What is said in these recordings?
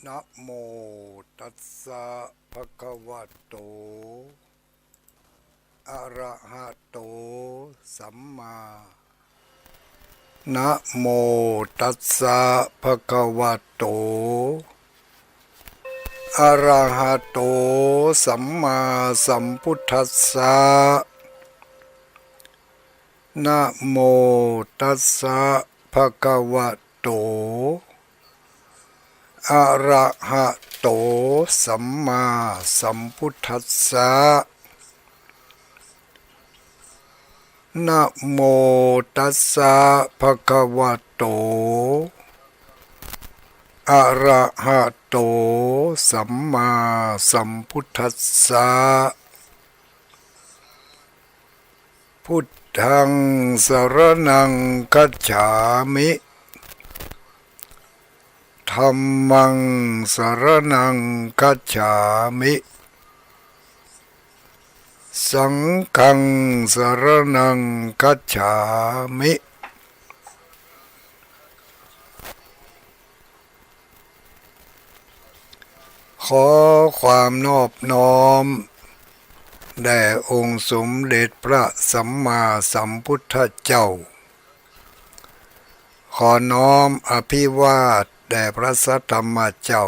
นะโมตัสสะภะคะวะโตอะระหะโตสัมมานะโมตัสสะภะคะวะโตอะระหะโตสัมมาสัมพุทธัสสะนะโมตัสสะภะคะวะโตอะระหะโตสัมมาสัมพุทธัสสะนะโมตัสสะภะคะวะโตอะระหะโตสัมมาสัมพุทธัสสะพุทธังสรณังคัจฉามิธัมมังสรณังคัจฉามิสังฆังสรณังคัจฉามิขอความนอบน้อมแด่องค์สมเด็จพระสัมมาสัมพุทธเจ้าขอน้อมอภิวาทแด่พระสัทธรรมเจ้า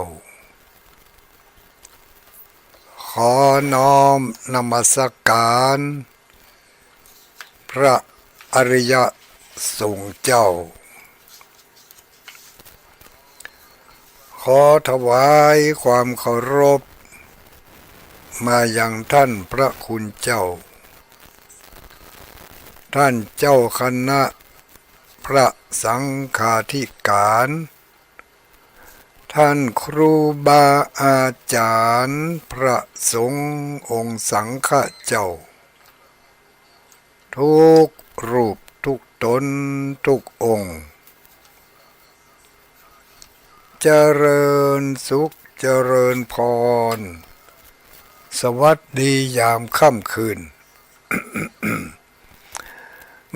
ขอน้อมนมัสการพระอริยสงฆ์เจ้าขอถวายความเคารพมายังท่านพระคุณเจ้าท่านเจ้าคณะพระสังฆาธิการท่านครูบาอาจารย์พระสงฆ์องค์สังฆเจ้าทุกรูปทุกตนทุกองค์เจริญสุขเจริญพรสวัสดียามค่ำคืน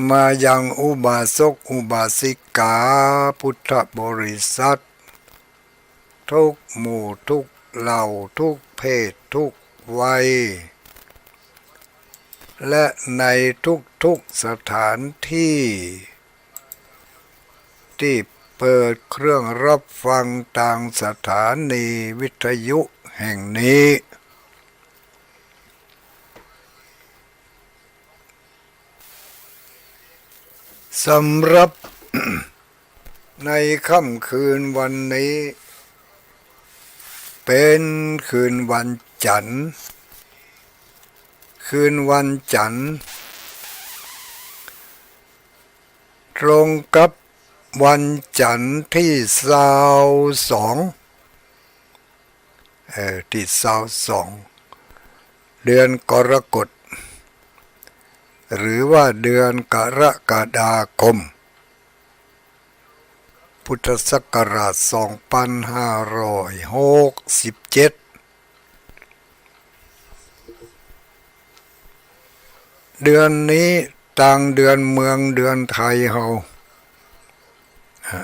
มายังอุบาสกอุบาสิกาพุทธบริษัททุกหมู่ทุกเหล่าทุกเพศทุกวัยและในทุกสถานที่ที่เปิดเครื่องรับฟังทางสถานีวิทยุแห่งนี้สำหรับ ในค่ำคืนวันนี้เป็นคืนวันจันทร์คืนวันจันทร์ตรงกับวันจันทร์ที่22ที่22เดือนกรกฎหรือว่าเดือนกรกฎาคมพุทธศักราช2567เดือนนี้ต่างเดือนเมืองเดือนไทยเฮา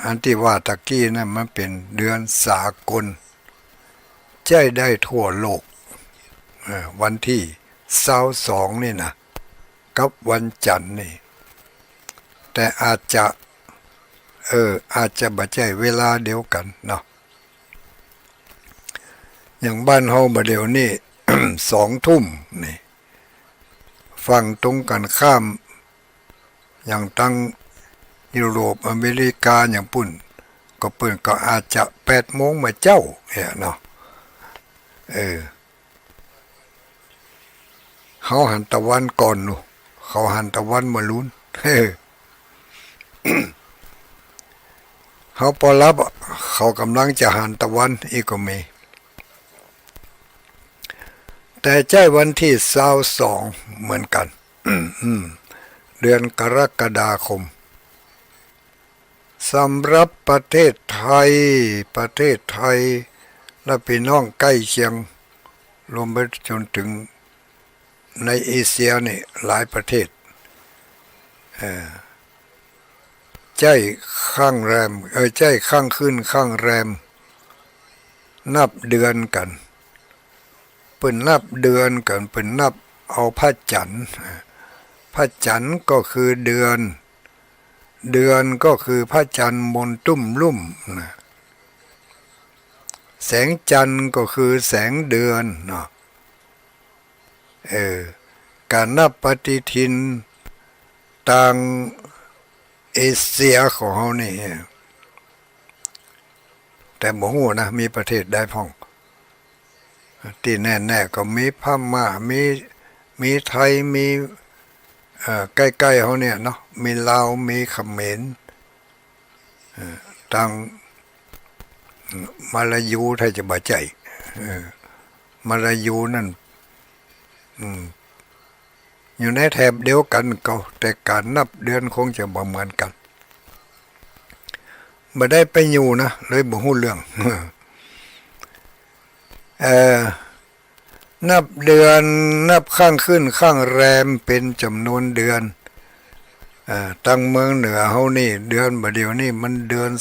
อันที่ว่าตะกี้นั่นมันเป็นเดือนสากลใช้ได้ทั่วโลกวันที่22นี่นะกับวันจันทร์นี่แต่อาจจะบ่ใช่เวลาเดียวกันเนาะอย่างบ้านเฮาบ่เดี๋ยวนี้ 2 ทุ่มนี่ฝั่งตรงกันข้ามอย่างตั้งยุโรปอเมริกาอย่างปุ่นก็เปิ้นก็อาจจะ8 โมงมาเจ้าเนี่ยเนาะเขาหันตะวันก่อนนู่เขาหันตะวันมาลุ้นเขาพอรับเขากำลังจะหันตะวันอีกก็มีแต่ใช่วันที่22เหมือนกันเดือนกรกฎาคมสำหรับประเทศไทยและพี่น้องใกล้เคียงรวมไปจนถึงในเอเชียนี่หลายประเทศใจข้างแรมใจข้างขึ้นข้างแรม นับเดือนกันเปิ่นนับเดือนกันเปิ่นนับเอาพระจันทร์พระจันทร์ก็คือเดือนเดือนก็คือพระจันทร์มนตุ้มลุ่มนะแสงจันทร์ก็คือแสงเดือนเนาะการนับปฏิทินต่างเอเชียของเขานี่แต่บ่ฮู้นะมีประเทศใดพ้องที่แน่ๆก็มีพม่ามีไทยมีใกล้ๆเขาเนี่ยเนาะมีลาวมีเขมรต่างมาลายูถ้าจะบ่ใจมาลายูนั่นอยู่ในแถบเดียวกันก็แต่การนับเดือนคงจะบ่เหมือนกันบ่ได้ไปอยู่นะเลยบ่ฮู้เรื่องนับเดือนนับข้างขึ้นข้างแรมเป็นจำนวนเดือนตั้งเมืองเหนือเฮานี่เดือนบ่เดียวนี่มันเดือน10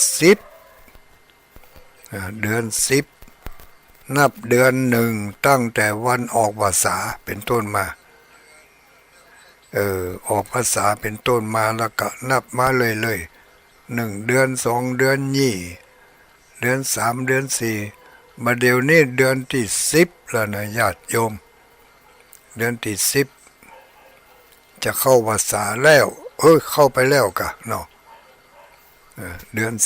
เดือน10นับเดือนหนึ่งตั้งแต่วันออกพรรษาเป็นต้นมาออกพรรษาเป็นต้นมาแล้วก็นับมาเลย1เดือน2เดือนนี่เดือน3เดือน4มาเดี๋ยวนี้เดือนที่10แล้วนะญาติโยมเดือนที่10จะเข้าพรรษาแล้วเข้าไปแล้วกะเนาะเดือน10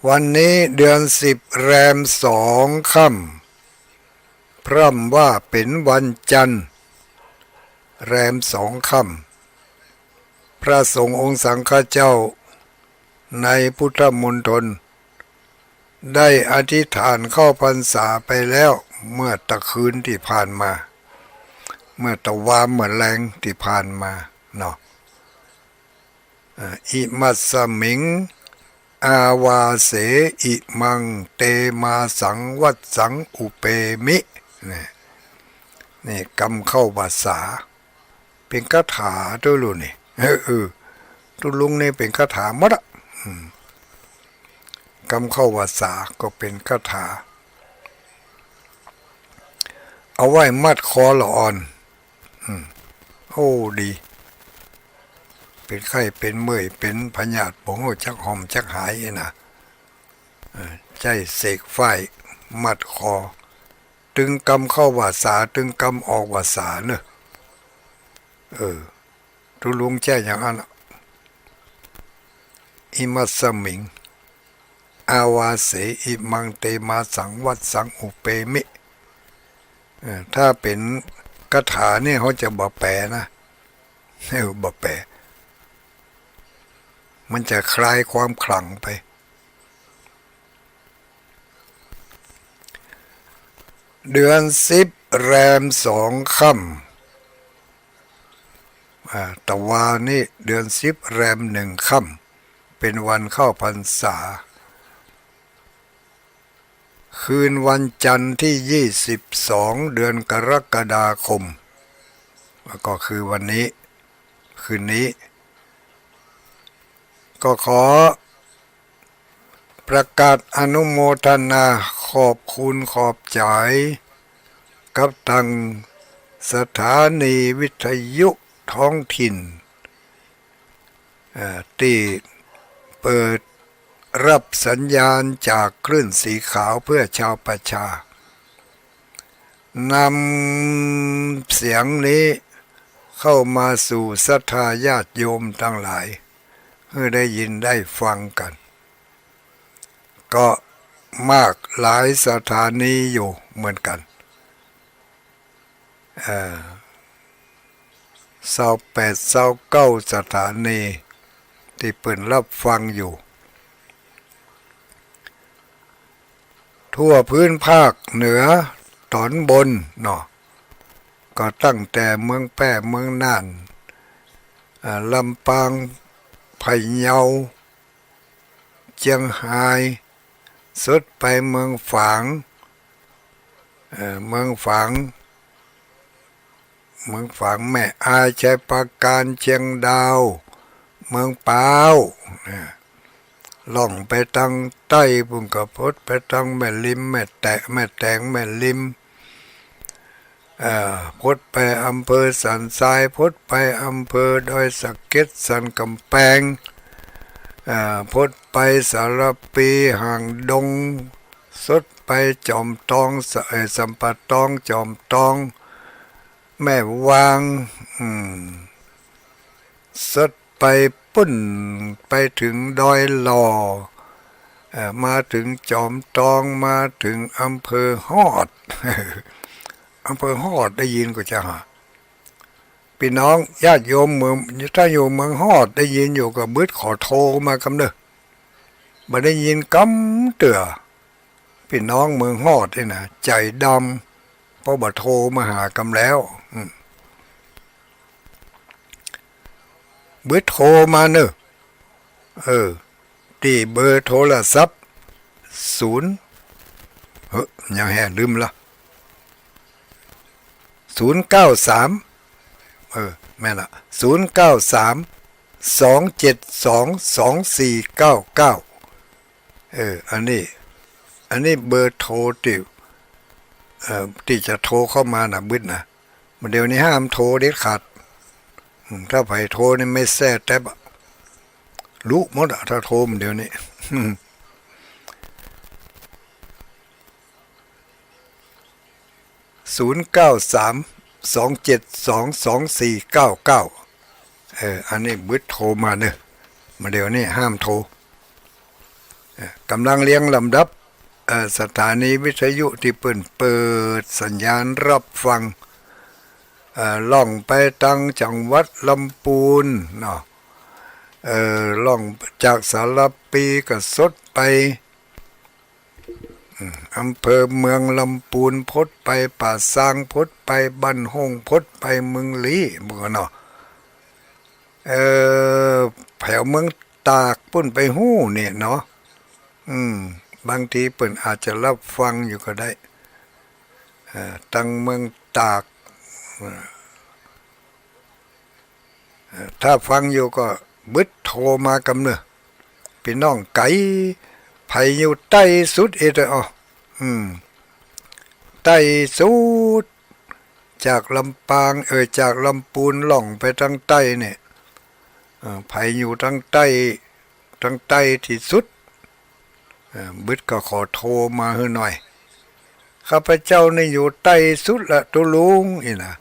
วันนี้เดือน10แรม2ค่ำพร่ำว่าเป็นวันจันทร์แรม2ค่ำพระสงฆ์องค์สังฆเจ้าในพุทธมณฑลได้อธิษฐานเข้าพรรษาไปแล้วเมื่อตะคืนที่ผ่านมาเมื่อตะวามเมื่อแรงที่ผ่านมาเนาะอิมัสสมิงอาวาเสอิมังเตมาสังวัตสังอุเปมินี่กำเข้าภาษาเป็นคาถาตัวลุนี่ตุลุงนี่เป็นคาถาหมดกำเข้าภาษาก็เป็นคาถาเอาไว้มัดคอละอ่อนโอ้ดีเป็นไข้เป็นเมื่อยเป็นพยาธิบ่ฮู้จักหอมจักหายนะใจเสกไฟมัดคอตึงกำเข้าภาษาตึงกำออกภาษาเนอะทุลุงแจ้อย่างนั้นอิมัสสมิงอาวาเสอิมังเตมาสังวัตสังอุเปมิถ้าเป็นคาถาเนี่ยเขาจะบ่แปลนะบ่แปลมันจะคลายความขลังไปเดือน10แรม2ค่ำตะวานี่เดือน10แรม1ค่ำเป็นวันเข้าพรรษาคืนวันจันทร์ที่22เดือนกรกฎาคมก็คือวันนี้คืนนี้ก็ขอประกาศอนุโมทนาขอบคุณขอบใจกับทางสถานีวิทยุท้องถิ่นที่เปิดรับสัญญาณจากคลื่นสีขาวเพื่อชาวประชานำเสียงนี้เข้ามาสู่ศรัทธาญาติโยมทั้งหลายเพื่อได้ยินได้ฟังกันก็มากหลายสถานีอยู่เหมือนกัน28-29สถานีที่เปิดรับฟังอยู่ทั่วพื้นภาคเหนือตอนบนเนาะก็ตั้งแต่เมืองแพร่เมืองน่านลำปางพะเยาเชียงรายสุดไปเมืองฝางแม่อายชัยปราการเชียงดาวเมืองปาว ล่องไปทางใต้ปุ่นก็พดไปทางแม่ริมแม่แตะแม่แตงแม่ริมพดไปอำเภอสันทรายพดไปอำเภอดอยสะเก็ดสันกำแพงพดไปสารปีห่างดงสดไปจอมตองสัมปะตองจอมตองแม่วางสดไปปุ้นไปถึงดอยหล่อมาถึงจอมตองมาถึงอำเภอฮอด อำเภอฮอดได้ยินก็จะหาพี่น้องญาติโยมเมืองถ้าอยู่เมืองฮอดได้ยินอยู่กับบึดขอโทรมากำเนอะมาได้ยินกำเตือพี่น้องเมืองฮอดนี่นะใจดำเพราะบ่โทรมาหากำแล้วบึดโทรมาเนอะที่เบอร์โทรศัพท์ยังแห่ลืมละ093แม่ละ0932722499อันนี้เบอร์โทรที่จะโทรเข้ามานะบึดนะมันเดี๋ยวนี้ห้ามโทรเด็ดขาดถ้าไผโทรนี่ไม่แซ่แต่รู้หมดอะถ้าโทรมันเดี๋ยวนี้0932722499อันนี้บึดโทรมาเนอะมาเดี๋ยวนี้ห้ามโทรกำลังเลี้ยงลำดับสถานีวิทยุที่เปิดสัญญาณรับฟังล่องไปตั้งจังหวัดลำพูนเนาะล่องจากสารปีก็สดไปอำเภอเมืองลำพูนพดไปป่าซางพดไปบ้านห้องพดไปเมืองลี้บ่เนาะแถวเมืองตากปุ่นไปหู้เนี่ยเนาะบางทีเปิ่นอาจจะรับฟังอยู่ก็ได้ตั้งเมืองตากถ้าฟังอยู่ก็บึดโทรมากำเนอะพี่น้องไก่ไผอยู่ใต้สุดใต้สุดจากลำปางจากลำพูนล่องไปทางใต้เนี่ยไผอยู่ทางใต้ที่สุดบึดก็ขอโทรมาให้หน่อยข้าพเจ้านี่อยู่ใต้สุดละตุลุงอีนะ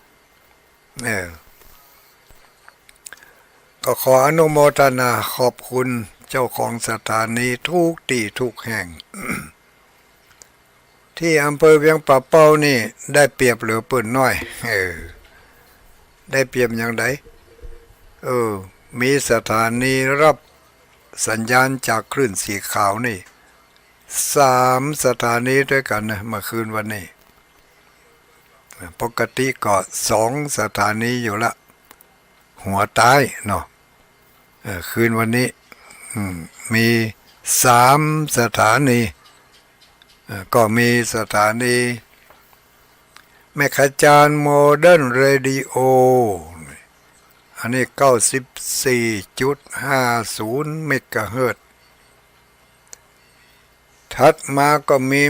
ก็ขออนุโมทนาขอบคุณเจ้าของสถานีทุกที่ทุกแห่ง ที่อำเภอเวียงป่าเป้านี่ได้เปรียบเหลือเปิ่นน้อยได้เปรียบอย่างไรมีสถานีรับสัญญาณจากคลื่นสีขาวนี่3 สถานีด้วยกันนะเมื่อคืนวันนี้ปกติก็2 สถานีอยู่ละหัวใต้เนาะคืนวันนี้มี3 สถานีก็มีสถานีแม่ขจารโมเดิร์นเรดิโออันนี้94.50 เมกะเฮิรตซ์ถัดมาก็มี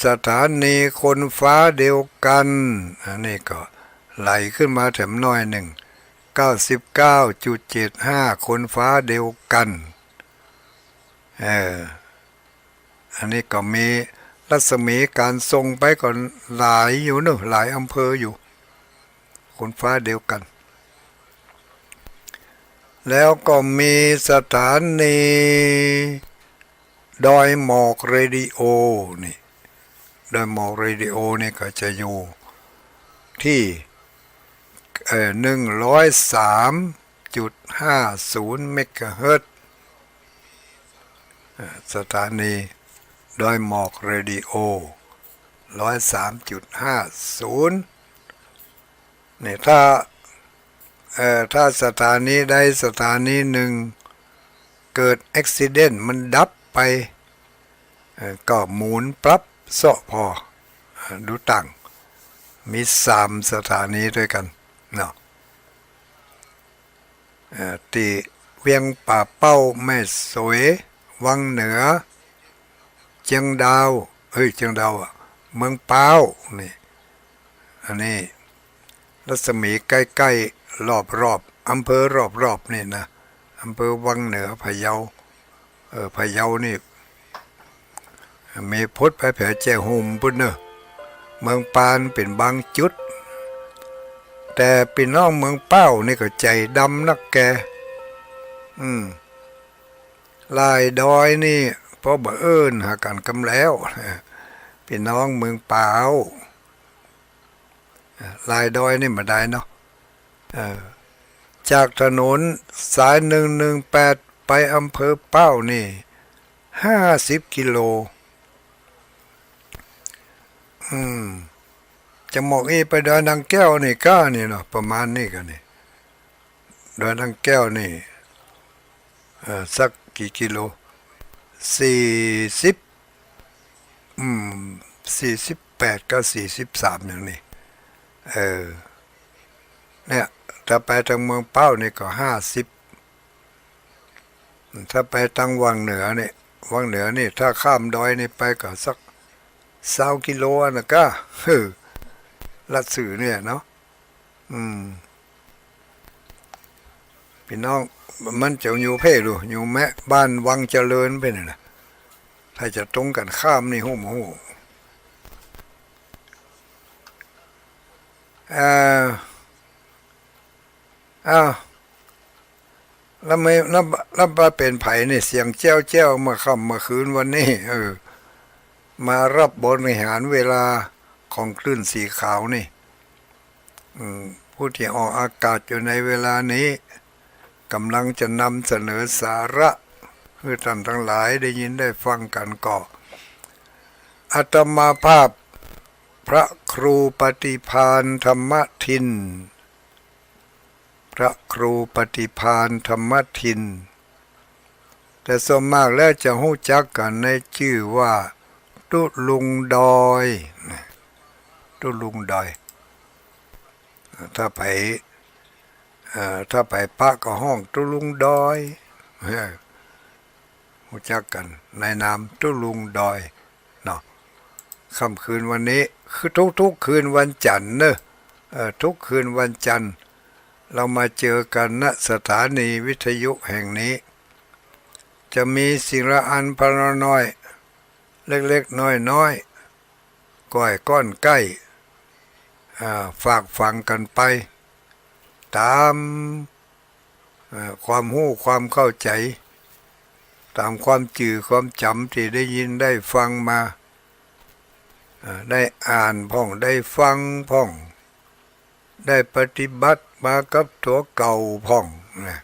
สถานีคนฟ้าเดียวกันอันนี้ก็ไหลขึ้นมาแถมน้อยหนึ่ง99.75 คนฟ้าเดียวกันอันนี้ก็มีรัศมีการส่งไปก่อนหลายอยู่เนอะหลายอำเภออยู่คนฟ้าเดียวกันแล้วก็มีสถานีดอยหมอกเรดิโอนี่ดอยหมอกเรดิโอนี่ก็จะอยู่ที่103.50 เมกะเฮิรตซ์สถานีดอยหมอกเรดิโอ103.50นี่ถ้าสถานีใดสถานีหนึ่งเกิดอุบัติเหตุมันดับไปก็หมุนปรับเสาะพอดูตั้งมี3 สถานีด้วยกันเนาะที่เวียงป่าเป้าแม่สวย วังเหนือเชียงดาวเชียงดาวเมืองป้าวนี่อันนี้รัศมีใกล้ๆรอบอำเภอรอบนี่นะอำเภอวังเหนือพะเยาพะเยานี่มีพุทธไปแผ่แจ้หุ่มพุ่นเนอะเมืองปานเป็นบางจุดแต่พี่น้องเมืองเป้านี่ก็ใจดำนักแกลายดอยนี่พอบ่เอิ้นหากันกำแล้วพี่น้องเมืองเป้าลายดอยนี่มาได้เนาะจากถนนสาย118ไปอำเภอเป้านี่50 กิโลจะหมอกไปดอยนางแก้วนี่ก้านี่เนาะประมาณนี้กันนี่ดอยนางแก้วนี่สักกี่กิโล40 48ก็43อย่างนี้เนี่ยถ้าไปทางเมืองเป้านี่ก็50ถ้าไปทางวังเหนือนี่ถ้าข้ามดอยนี่ไปก็สัก20 กิโลนะก็ลัดสื่อเนี่ยเนาะพี่น้องมันจะอยู่เพ่ดูอยู่แม่บ้านวังเจริญไปนี่นะถ้าจะตรงกันข้ามนี่หูแล้วไม่แล้วมาเป็นไผ่นี่เสียงแจ้วมาค่ำมาคืนวันนี้มารับบริหารเวลาของคลื่นสีขาวนี่ผู้ที่ออกอากาศอยู่ในเวลานี้กำลังจะนำเสนอสาระให้ท่านทั้งหลายได้ยินได้ฟังกันก่อนอาตมาภาพพระครูปฏิภาณธรรมทินพระครูปฏิภาณธรรมทินแต่ส่วนมากแล้วจะรู้จักกันในชื่อว่าตุลุงดอยตุลุงดอยถ้าไปพระก็ห้องตุลุงดอยรู้จักกันในนามตุลุงดอยเนาะค่ำคืนวันนี้คือทุกคืนวันจันทร์เนอะทุกคืนวันจันทร์เรามาเจอกันณสถานีวิทยุแห่งนี้จะมีสิ่งละอันพลน้อยเล็กๆน้อยๆก้อยก้อนใกล้ฝากฟังกันไปตามความรู้ความเข้าใจตามความจื่อความจำที่ได้ยินได้ฟังมาได้อ่านพ่องได้ฟังพ่องได้ปฏิบัติมากับตัวเก่าพ่องนะ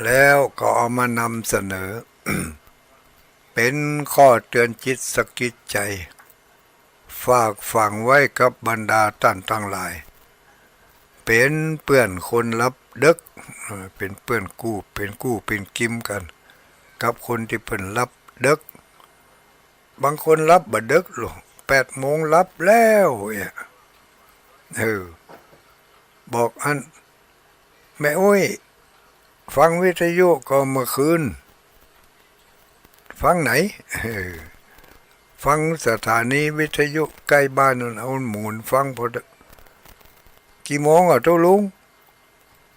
แล้วก็เอามานำเสนอ เป็นข้อเตือนจิตสกิดใจฝากฝังไว้กับบรรดาท่านทั้งหลายเป็นเพื่อนคนรับดึกเป็นเพื่อนเป็นกิมกันกับคนที่เพิ่นรับดึกบางคนรับบ่ดึกหรอก8 โมงรับแล้วบอกอันแม่อุ้ยฟังวิทยุก็เมื่อคืนฟังไหนฟังสถานีวิทยุใกล้บ้านนั่นเอาหมุนฟังพอกี่โมงทุลุง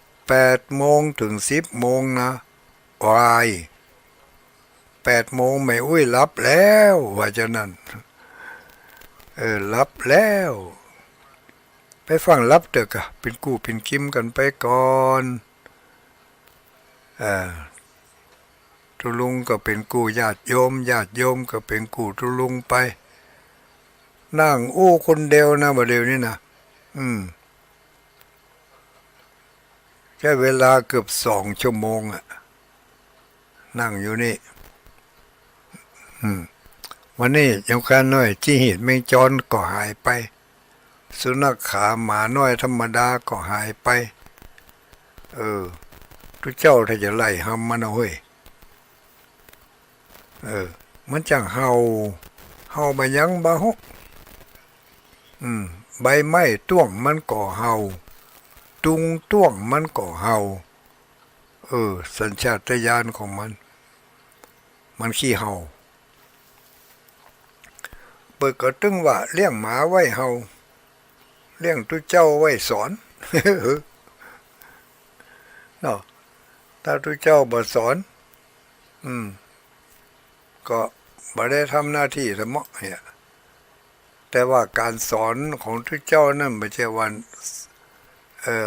8 โมงถึง10 โมงนะวาย8 โมงแม่อุ้ยรับแล้วว่าจะนั่นรับแล้วไปฟังรับเถอะกะเป็นกู้เป็นกิมกันไปก่อนทุลุงก็เป็นกู้ญาติโยมก็เป็นกู้ทุลุงไปนั่งคนเดียวนะบ่เดียวนี่นะแค่เวลาเกือบ2 ชั่วโมงนั่งอยู่นี่วันนี้ยังการน้อยจี้หิดแมงจรก็หายไปสุนัขขาหมาน้อยธรรมดาก็หายไปทุกเจ้าถ้าจะไล่ห้ามมันเอาเฮ้ยมันจังเห่าไปยังบ่ฮุใบไม้ต้วงมันก็เห่าตุงต้วงมันก็เห่าสัญชาตญาณของมัน มันขี้เห่าเปิดก็ตึงว่าเลี้ยงหมาไว้เห่าเลี้ยงตุเจ้าไว้สอน เนาะถ้าตุเจ้าบ่สอนก็บ่ได้ทำหน้าที่สมะเนี่ยแต่ว่าการสอนของทุกเจ้านั่นไม่ใช่ว่า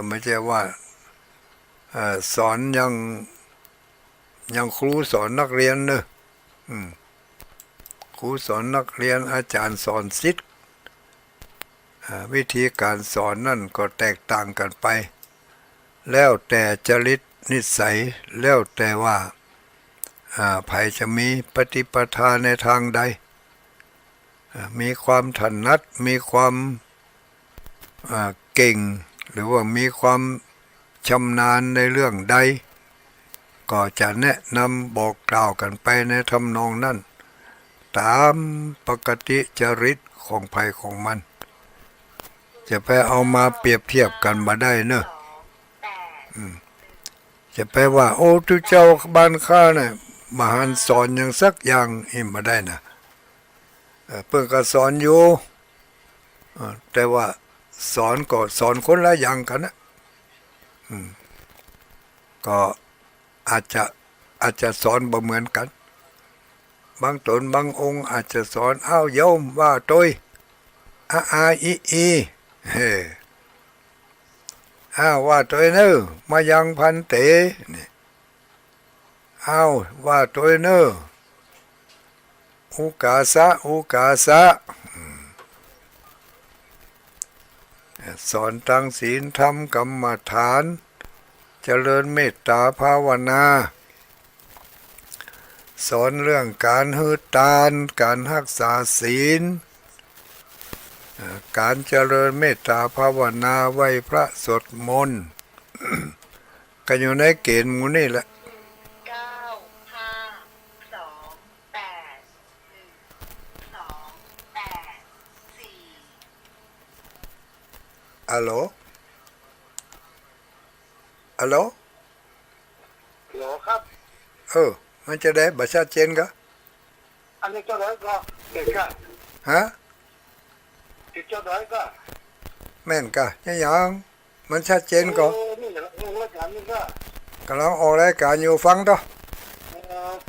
ไม่ใช่ว่าสอนยังครูสอนนักเรียนเนอะครูสอนนักเรียนอาจารย์สอนศิษย์วิธีการสอนนั่นก็แตกต่างกันไปแล้วแต่จริตนิสัยแล้วแต่ว่าใครจะมีปฏิปทาในทางใดมีความถนัดมีความเก่งหรือว่ามีความชำนาญในเรื่องใดก็จะแนะนำบอกกล่าวกันไปในทำนองนั้นตามปกติจริตของใครของมันจะไปเอามาเปรียบเทียบกันมาได้เนอะจะไปว่าโอ้ทุเจ้าบ้านข้าเนี่ยมหันสอนอย่างสักอย่างมาได้นะเพิ่งก็สอนอยู่แต่ว่าสอนก็สอนคนละอย่างกันนะก็อาจจะสอนบ่เหมือนกันบางตนบางองค์อาจจะสอนอ้าวโยมว่าตัวอาอีเฮ้อ้าวว่าตัวเนอมายังพันเตนี่อ้าวว่าตัวเนออุกาสะสอนตั้งศีลธรรมกรรมฐานเจริญเมตตาภาวนาสอนเรื่องการหือทานการรักษาศีลการเจริญเมตตาภาวนาไหว้พระสวดมนต์ก็อยู่ในเกณฑ์หมู่นี่แหละฮัลโหลฮัลโหลครับมันจะได้บัตรชัดเจนก็อันนี้เจ้าน้อยก็เด็กก็ฮะเจ้าน้อยก็แม่นก็ยังมันชัดเจนก็นี่แหละรายการนี่ก็กำลังออกรายการอยู่ฟังต่อ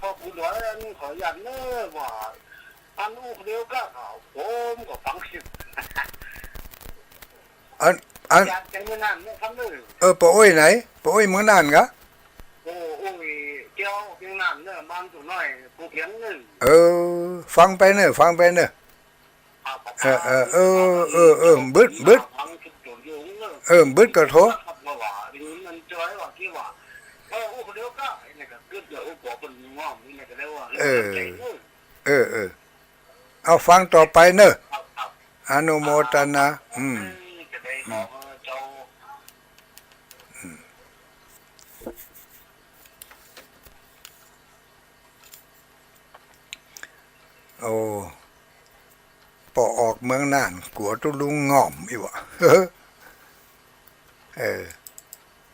พอคุณน้อยนี่ขออยากเน้อว่าอันอู้เดียวก็ผมก็ฟังสิอันอยากใจเมื่อนานไม่ทำเลยปะโอ้ยไหนปะโอ้ยเมืองน่านกะโอ้ยเจ้าเพียงนั้นเนอะบางตัวน้อยผู้เพียงนึงฟังไปเนอะบึดบึดก็โทเอาฟังต่อไปเนอะอนุโมทนาโอ้ปอออกเมืองน่านกลัวตุลุงง่อมอีวะ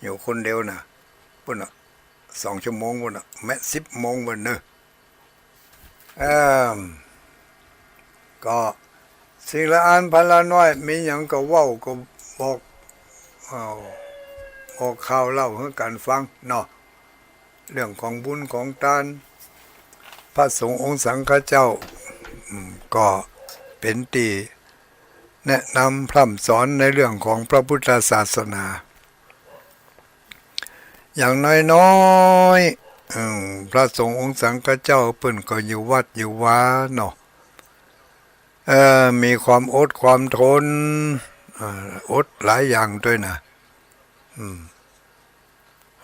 อยู่คนเดียวนะปุ่นอ่ะ2 ชั่วโมงปุ่นอ่ะแม้10 โมงปุ่นเนอะก็สิ่งละอันพันละน้อยมีอย่างก็เว้าก็บอกข่าวเล่าให้กันฟังเนาะเรื่องของบุญของทานพระสงฆ์องค์สังฆเจ้าก็เป็นตีแนะนำพร่ำสอนในเรื่องของพระพุทธศาสนาอย่างน้อยพระสงฆ์องค์สังฆเจ้าเพิ่นก็อยู่วัดอยู่วาเนาะมีความอดความทนอดหลายอย่างด้วยนะ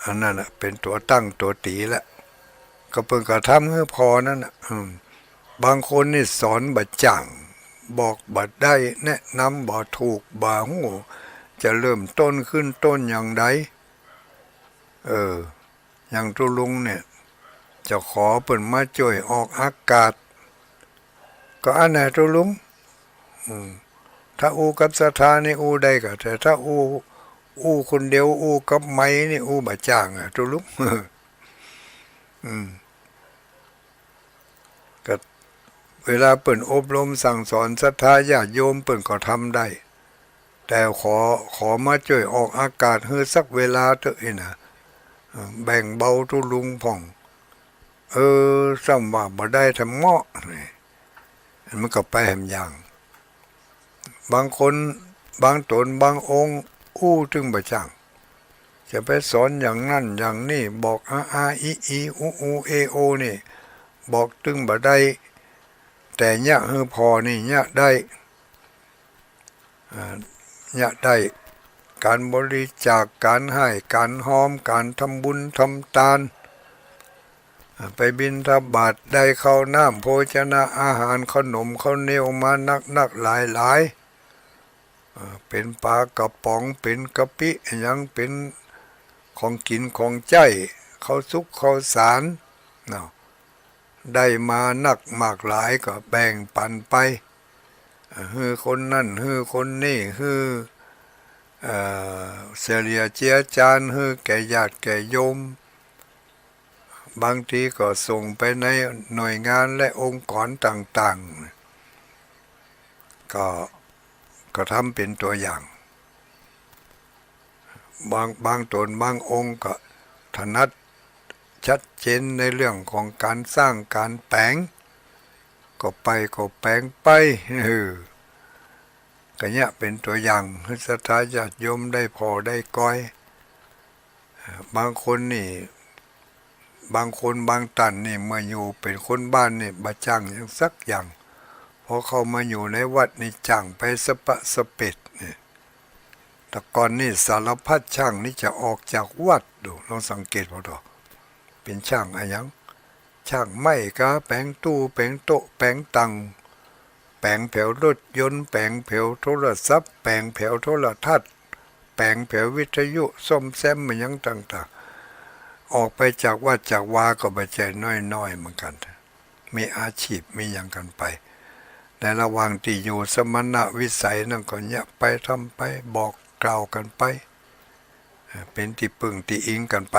อันนั้นเป็นตัวตั้งตัวตีแล้วก็เพิ่งกระทำให้พอนั่นบางคนนี่สอนบัดจังบอกบัดได้แนะนำบ่ถูกบ่หูจะเริ่มต้นขึ้นต้นอย่างไรอย่างตุลุงเนี่ยจะขอเปิ่นมาช่วยออกอากาศก็อันไหนตุลุงถ้าอูกับสถานี่อูได้ก็แต่ถ้าอูคนเดียวอูกับไม้นี่อูบัดจ้างตุลุง เวลาเปิ่นอบรมสั่งสอนศรัทธาญาติโยมเปิ่นก็ทำได้ แต่ขอมาช่วยออกอากาศให้สักเวลาเถอะนะแบ่งเบาทุลุงพ่องซ้ำว่าบ่ได้ทำเหมาะนี่มันก็ไปแหมอย่างบางคนบางตนบางองค์ถึงบ่จังจะไปสอนอย่างนั้นอย่างนี้บอกอีอูเอโอนี่บอกตึงบ่ได้แต่เนี่ยพอนี่เนี่ยได้เนี่ยได้การบริจาคการให้การหอมการทำบุญทำทานไปบิณฑบาตได้ข้าวน้ำโภชนะอาหารขนมข้าวเหนียวมานักหลายเป็นปลากระป๋องเป็นกะปิยังเป็นของกินของใจข้าวสุกข้าวสารเนาะได้มานักมากหลายก็แบ่งปันไปคนนั่นคนนี่เสียเรียเจียจานแก่ญาติแก่โยมบางทีก็ส่งไปในหน่วยงานและองค์กรต่างๆก็ทำเป็นตัวอย่างบางตนบางองค์ก็ถนัดชัดเจนในเรื่องของการสร้างการแปลงก็แปลงไปก็เนี่ยเป็นตัวอย่างให้ศรัทธาญาติโยมได้พอได้ก้อยบางคนนี่บางคนบางตันนี่เมื่ออยู่เป็นคนบ้านนี่บ่จ้างอย่างสักอย่างพอเข้ามาอยู่ในวัดนี่จ้างไปสปะสเปดนี่แต่ก่อนนี่สารพัดช่างนี่จะออกจากวัดดูลองสังเกตพอดอกเป็นช่างอะไรยังช่างไม้กะแปลงตู้แปลงโต๊ะแปลงตังแปลงแผวรถยนต์แปลงแผวโทรศัพท์แปลงแผวโทรทัศน์แปลงแผววิทยุซ่อมแซมมันยังต่างๆออกไปจากวัดจากวาก็ไปใจน้อยๆเหมือนกันมีอาชีพมีอย่างกันไปในระหว่างที่อยู่สมณวิสัยนั่นก็เนี่ยไปทำไปบอกกล่าวกันไปเป็นที่พึ่งที่อิงกันไป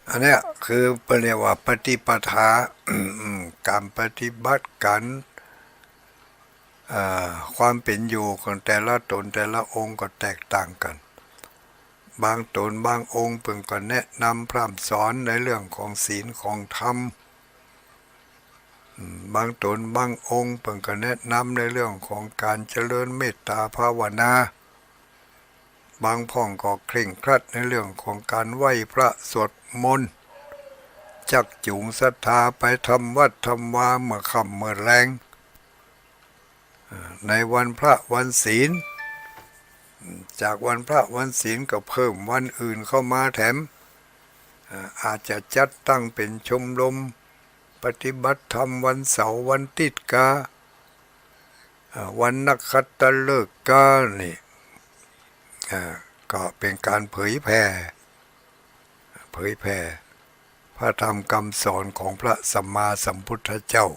อันนี้คือเรียกว่าปฏิปทา การปฏิบัติการความเป็นอยู่ของแต่ละตนแต่ละองค์ก็แตกต่างกันบางตนบางองค์เพิ่งก็แนะนำพร่ำสอนในเรื่องของศีลของธรรมบางตนบางองค์เพิ่งก็แนะนำในเรื่องของการเจริญเมตตาภาวนาบางพ่องก็เคร่งครัดในเรื่องของการไหว้พระสวดมนต์จักจูงศรัทธาไปทำวัดทำวาเมื่อค่ำเมื่อแรงในวันพระวันศีลจากวันพระวันศีลก็เพิ่มวันอื่นเข้ามาแถมอาจจะจัดตั้งเป็นชมรมปฏิบัติธรรมวันเสาร์วันติดกาวันนักขัตฤกษ์กานี่ก็เป็นการเผยแผ่พระธรรมคำสอนของพระสัมมาสัมพุทธเจ้า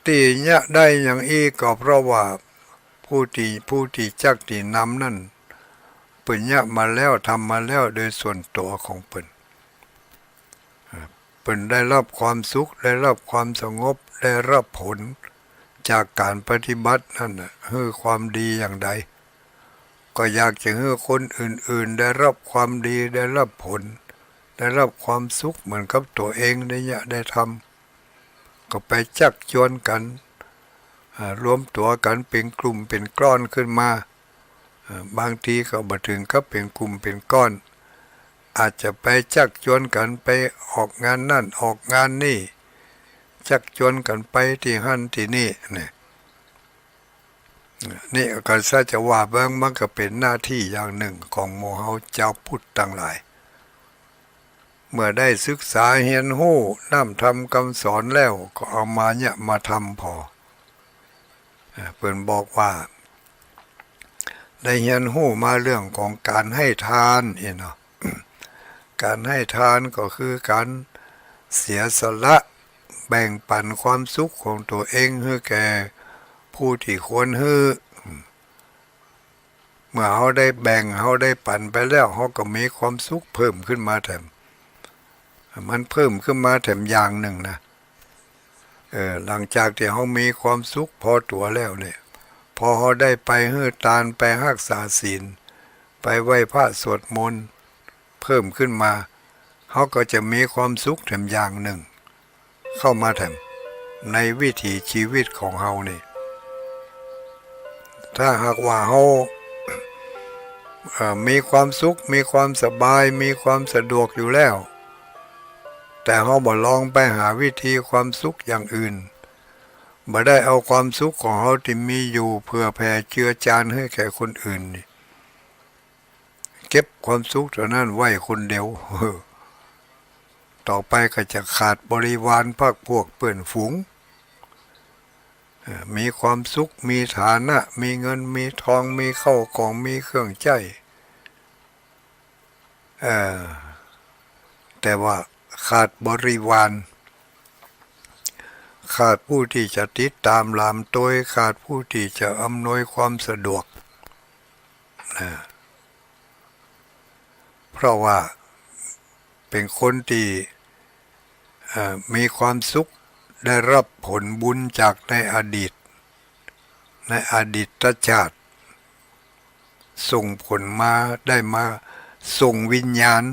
ที่เนี่ยได้อย่างอีกก็เพราะว่าผู้ที่จักที่นำนั่นเปิ่นเนี่ยมาแล้วทำมาแล้วโดยส่วนตัวของเปิ่นได้รับความสุขได้รับความสงบได้รับผลจากการปฏิบัตินั่นคือความดีอย่างใดก็อยากจะให้คนอื่นๆได้รับความดีได้รับผลได้รับความสุขเหมือนกับตัวเองได้ทำก็ไปจักชวนกันรวมตัวกันเป็นกลุ่มเป็นก้อนขึ้นมาบางทีก็บ่ถึงก็เป็นกลุ่มเป็นก้อนอาจจะไปจักชวนกันไปออกงานนั่นออกงานนี่จักชวนกันไปที่หั่นที่นี่นี่ก็จะว่าเบิ่งมันก็เป็นหน้าที่อย่างหนึ่งของหมู่เฮาเจ้าพุทธทั้งหลายเมื่อได้ศึกษาเรียนรู้นำธรรมคำสอนแล้วก็เอามาเนี่ยมาทำพอเพิ่นบอกว่าได้เรียนรู้มาเรื่องของการให้ทานเนาะ การให้ทานก็คือการเสียสละแบ่งปันความสุขของตัวเองให้แก่ผู้ที่ควรให้เมื่อเขาได้แบ่งเขาได้ปันไปแล้วเขาก็มีความสุขเพิ่มขึ้นมาแถม มันเพิ่มขึ้นมาแถมอย่างหนึ่งนะหลังจากที่เขามีความสุขพอตัวแล้วเนี่ยพอเขาได้ไปเฮือตานไปรักษาศีลไปไหว้พระสวดมนต์เพิ่มขึ้นมาเขาก็จะมีความสุขแถมอย่างหนึ่งเข้ามาแถมในวิถีชีวิตของเขานี่ถ้าหากว่าเขามีความสุขมีความสบายมีความสะดวกอยู่แล้วแต่เขาบ่ลองไปหาวิธีความสุขอย่างอื่นบ่ได้เอาความสุขของเขาที่มีอยู่เพื่อแผ่เชื้อจานให้แก่คนอื่นนี่เก็บความสุขเท่านั้นไว้คนเดียวต่อไปก็จะขาดบริวารพรรคพวกเพื่อนฝูงมีความสุขมีฐานะมีเงินมีทองมีเข้าของมีเครื่องใช้แต่ว่าขาดบริวารขาดผู้ที่จะติดตามลามโดยขาดผู้ที่จะอำนวยความสะดวกเพราะว่าเป็นคนที่มีความสุขได้รับผลบุญจากในอดีตชาติส่งผลมาได้มาส่งวิญญาณ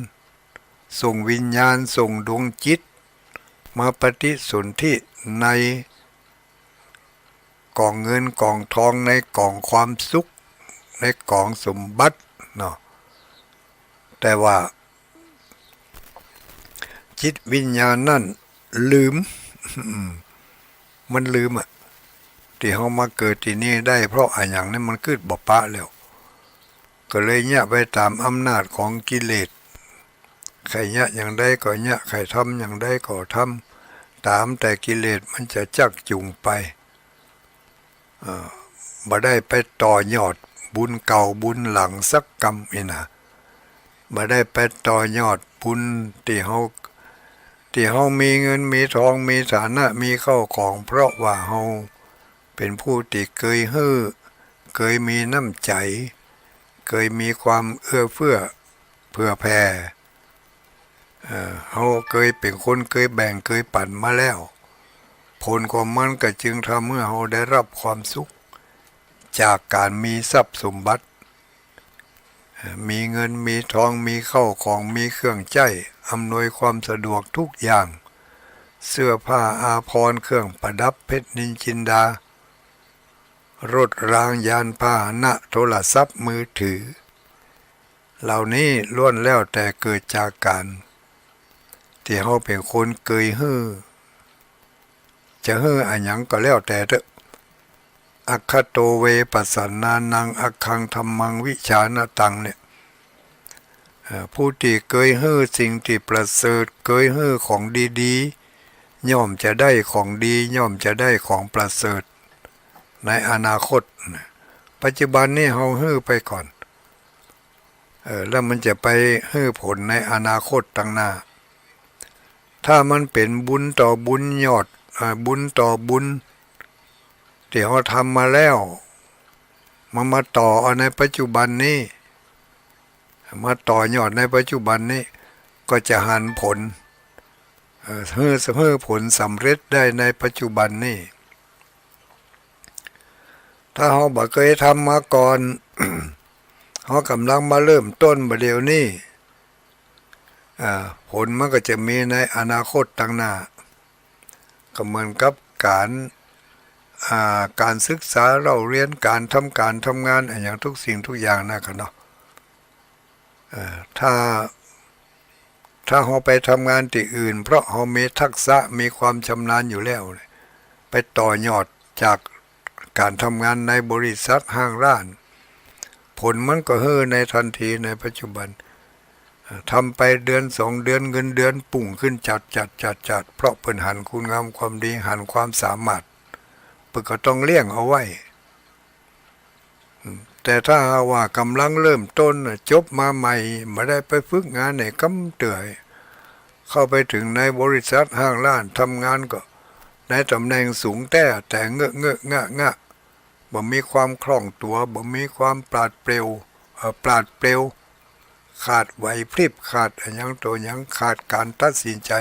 ส่งดวงจิตมาปฏิสนธิในกองเงินกองทองในกองความสุขในกองสมบัติเนาะแต่ว่าจิตวิญญาณนั่นลืมมันลืมที่เขามาเกิดที่นี่ได้เพราะอะไรอย่างนั้นมันเกิดบ่ปะแล้วก็เลยเนี่ยไปตามอำนาจของกิเลสใครเนี่ยอย่างใดก็เนี่ยใครทำอย่างใดก็ทำตามแต่กิเลสมันจะจักจูงไปบ่ได้ไปต่อยอดบุญเก่าบุญหลังสักกรรมอีนะบ่ได้ไปต่อยอดบุญที่เขามีเงินมีทองมีฐานะมีเข้าของเพราะว่าเขาเป็นผู้ที่เคยมีน้ำใจเคยมีความเอื้อเฟื้อเผื่อแผ่เขาเคยเป็นคนเคยแบ่งเคยปั่นมาแล้วผลของมันก็จึงทำให้เขาได้รับความสุขจากการมีทรัพย์สมบัติมีเงินมีทองมีเข้าของมีเครื่องใช้อำนวยความสะดวกทุกอย่างเสื้อผ้าอาภรณ์เครื่องประดับเพชรนินจินดารถรางยานพาหนะโทรศัพท์มือถือเหล่านี้ล้วนแล้วแต่เกิดจากการที่เขาเป็นคนเกยจะอันหยังก็แล้วแต่เถอะอัคคโตเวปัสสนานังอัคคังธัมมังวิชานตังเนี่ยผู้ที่เกยสิ่งที่ประเสริฐเกยของดีๆย่อมจะได้ของดีย่อมจะได้ของประเสริฐในอนาคตปัจจุบันนี้เขาไปก่อนแล้วมันจะไปผลในอนาคตตั้งหน้าถ้ามันเป็นบุญต่อบุญยอดบุญต่อบุญที่เขาทำมาแล้วมาต่อในปัจจุบันนี้มาต่อยอดในปัจจุบันนี้ก็จะหันผลผลสำเร็จได้ในปัจจุบันนี้ถ้าเขาบ่เคยทำมาก่อน เขากำลังมาเริ่มต้นประเดี๋ยวนี้ผลมันก็จะมีในอนาคตตั้งหน้าก็เหมือนกับการศึกษาเราเรียนการทำงานอย่างทุกสิ่งทุกอย่างนะครับเนาะถ้าเราไปทำงานที่อื่นเพราะเรามีทักษะมีความชำนาญอยู่แล้วไปต่อยอดจากการทำงานในบริษัทห้างร้านผลมันก็ในทันทีในปัจจุบันทำไปเดือน2 เดือนเงินเดือนปุ่งขึ้นจัดเพราะเพิ่นหันคุณงามความดีหันความสามารถเพิ่นก็ต้องเลี้ยงเอาไว้แต่ถ้าว่ากำลังเริ่มต้นจบมาใหม่ไม่ได้ไปฝึกงานไหนกำเตื่อยเข้าไปถึงในบริษัทห้างร้านทำงานก็ในตำแหน่งสูงแต่เงอะงะบ่มีความคล่องตัวบ่มีความปราดเปรียว ขาดไหวพริบขาดอะไรอย่างตัวอย่างขาดการตัดสินใจ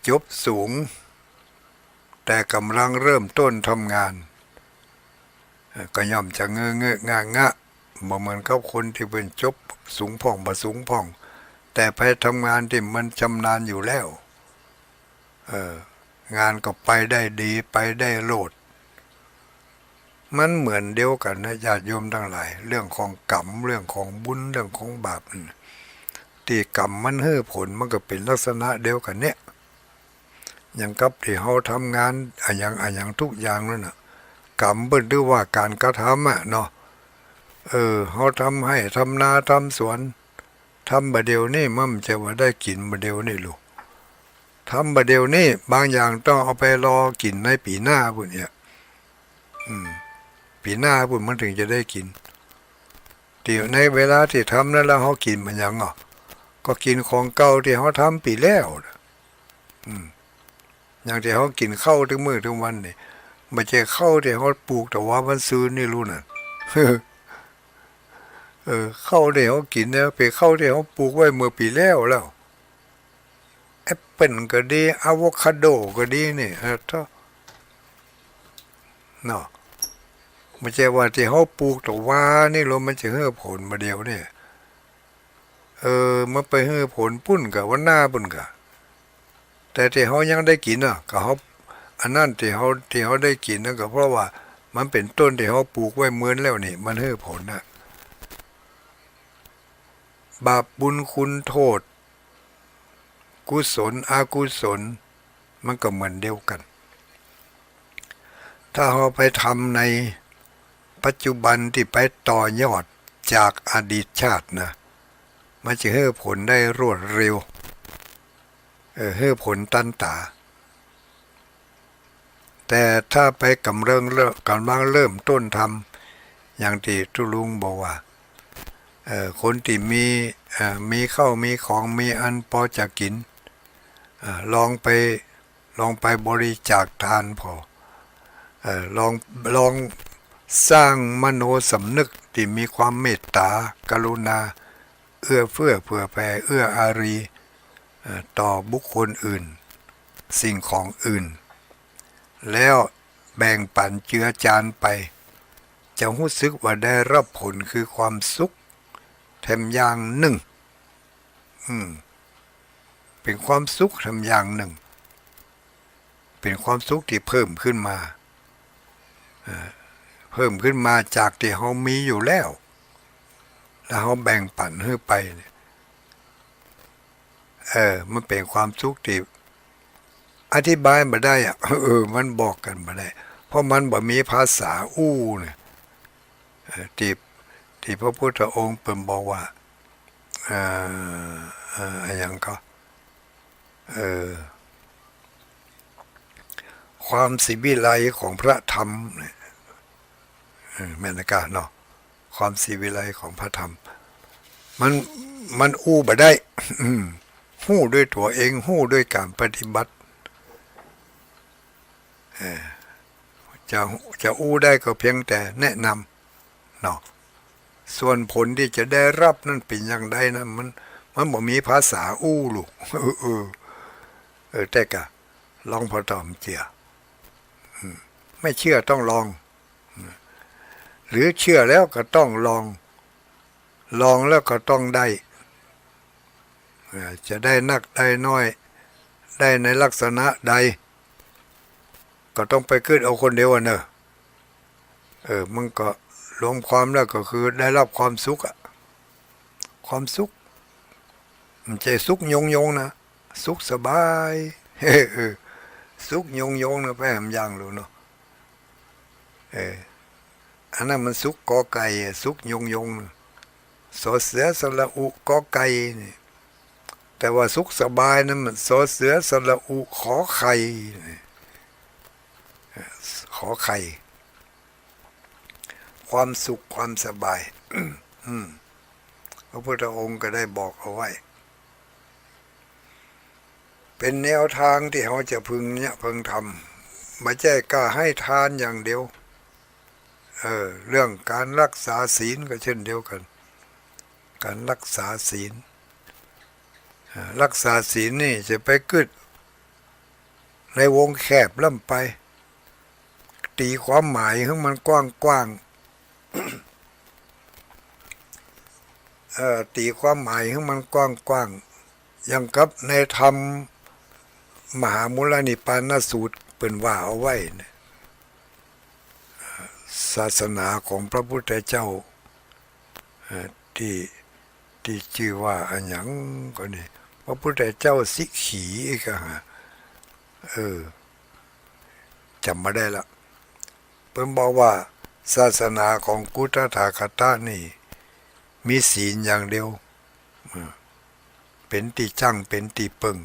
จบสูงแต่กำลังเริ่มต้นทำงานก็ย่อมจะเงอะเงอะงะงะบ่เหมือนกับคนที่เป็นจบสูงพ่องบ่สูงพ่องแต่ไปทำงานที่มันชำนาญอยู่แล้วงานก็ไปได้ดีไปได้โลดมันเหมือนเดียวกันนะญาติโยมทั้งหลายเรื่องของกรรมเรื่องของบุญเรื่องของบาปที่กรรมมันให้ผลมันก็เป็นลักษณะเดียวกันเนี่ยอย่างกับที่เราทำงานอย่างทุกอย่างนั่นน่ะกรรมเป็นหรือว่าการกระทำเนาะเขาทำให้ทำนาทำสวนทำบะเดียวนี่มันจะว่าได้กินบะเดียวนี่ลูกทำบะเดียวนี่บางอย่างต้องเอาไปรอกินในปีหน้าพุ่นเนี่ยปีหน้าพุ่นมันถึงจะได้กินเดี๋ยวในเวลาที่ทำนั้นแล้วเขากินมันยังก็กินของเก่าที่เขาทำปีแล้วอย่างที่เขากินข้าวทุกมื้อทุกวันนี่ไม่ใช่ข้าวที่เขาปลูกแต่ว่ามันซื้อนี่รู้น่ะข้าวที่เขากินเนี่ยเป็นข้าวที่เขาปลูกไว้เมื่อปีแล้วแอปเปิลก็ดีอะโวคาโดก็ดีนี่ถ้าเนาะไม่ใช่ว่าที่เขาปลูกแต่ว่านี่เรามันจะให้ผลมาเดียวเนี่ยมันไปให้ผลปุ้นกับวันหน้าปุ้นกับแต่ที่เขายังได้กินก็เขาอันนั้นที่เขาได้กินนั่นก็เพราะว่ามันเป็นต้นที่เขาปลูกไว้เมื่อแล้วนี่มันให้ผลบาปบุญคุณโทษกุศลอกุศลมันก็เหมือนเดียวกันถ้าเราไปทำในปัจจุบันที่ไปต่อยอดจากอดีตชาตินะมันจะให้ผลได้รวดเร็วให้ผลตันตาแต่ถ้าไปกำลังเริ่มต้นทำอย่างที่ทุลุงบอกว่าคนที่มีข้าวมีของมีอันพอจะกินลองไปบริจาคทานพอลองสร้างมโนสำนึกที่มีความเมตตากรุณาเอื้อเฟื้อเผื่อแผ่เอื้ออารีต่อบุคคลอื่นสิ่งของอื่นแล้วแบ่งปันเจือจานไปจะรู้สึกว่าได้รับผลคือความสุขแถมอย่างหนึ่งเป็นความสุขแถมอย่างหนึ่งเป็นความสุขที่เพิ่มขึ้นมาจากที่เขามีอยู่แล้วเขาแบ่งปันให้ไปมันเป็นความสุขที่อธิบายมาได้มันบอกกันมาได้เพราะมันบ่มีภาษาเนี่ยที่พระพุทธองค์เปิ่นบอกว่าอย่างก็ความสิวิไลของพระธรรมแม่นกาเนาะความสิวิไลของพระธรรมมันบ่ได้หู้ด้วยตัวเองหู้ด้วยการปฏิบัติจะได้ก็เพียงแต่แนะนำเนาะส่วนผลที่จะได้รับนั่นเป็นอย่างใดนะมันบ่มีภาษาลูกแต่กะลองพอตอมเจียไม่เชื่อต้องลองหรือเชื่อแล้วก็ต้องลองแล้วก็ต้องได้จะได้นักได้น้อยได้ในลักษณะใดก็ต้องไปขึ้นเอาคนเดียวเนอะมันก็รวมความแล้วก็คือได้รับความสุขความสุขมันใจสุขยงนะสุขสบายสุขยงนะไปแหมอย่างรู้เนาะอันนั้นมันสุขกอไก่สุขยงสอเสือสระอุกอไก่นี่แต่ว่าสุขสบายนั้นมันสอเสือสระอุขอไข่ความสุขความสบายพระพุทธองค์ก็ได้บอกเอาไว้เป็นแนวทางที่เราจะพึงทำไม่ใช่ก็ให้ทานอย่างเดียวเรื่องการรักษาศีลก็เช่นเดียวกัน การรักษาศีลรักษาศีลนี่จะไปกึดในวงแคบล่ำไปตีความหมายของมันกว้างๆตีความหมายของมันกว้างๆอย่างกับในธรรมมหามุลนิปานสูตรเป็นว่าเอาไว้นะศาสนาของพระพุทธเจ้าที่ชื่อว่าอันหยังก็นี่พระพุทธเจ้าสิกขีก็ฮะจำไม่ได้ละเพิ่นบอกว่าศาสนาของกุฏถาคตนี่มีศีลอย่างเดียวเป็นที่จั่งเป็นที่ปึง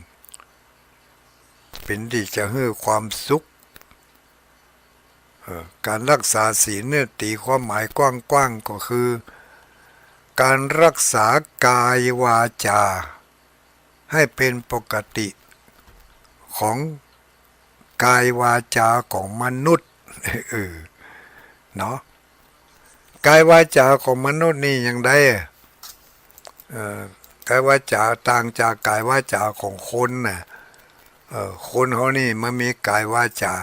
เป็นที่จะให้ความสุขการรักษาศีลเนี่ยตีความหมายกว้างๆก็คือการรักษากายวาจาให้เป็นปกติของกายวาจาของมนุษย์เนาะกายวาจาของมนุษย์นี่อย่างไรกายวาจาต่างจากกายวาจาของคนน่ะคนเขานี่มันมีกายวาจา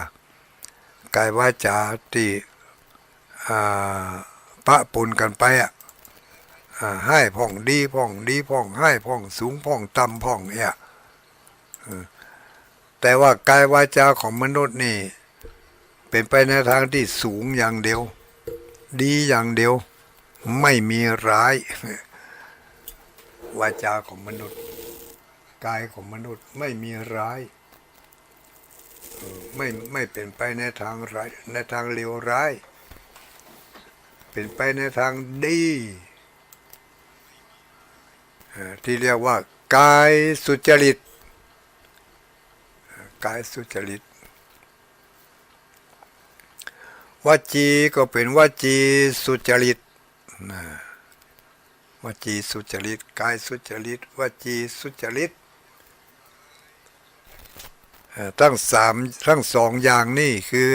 กายวาจาที่ปะปนกันไปให้พ่องดีพ่องให้พ่องสูงพ่องต่ำพ่องแต่ว่ากายวาจาของมนุษย์นี่เป็นไปในทางที่สูงอย่างเดียวดีอย่างเดียวไม่มีร้ายวาจาของมนุษย์กายของมนุษย์ไม่มีร้ายไม่เป็นไปในทางร้ายในทางเลวร้ายเป็นไปในทางดีที่เรียกว่ากายสุจริตกายสุจริตวจีก็เป็นวจีสุจริตวจีสุจริตกายสุจริตวจีสุจริตทั้งสองอย่างนี่คือ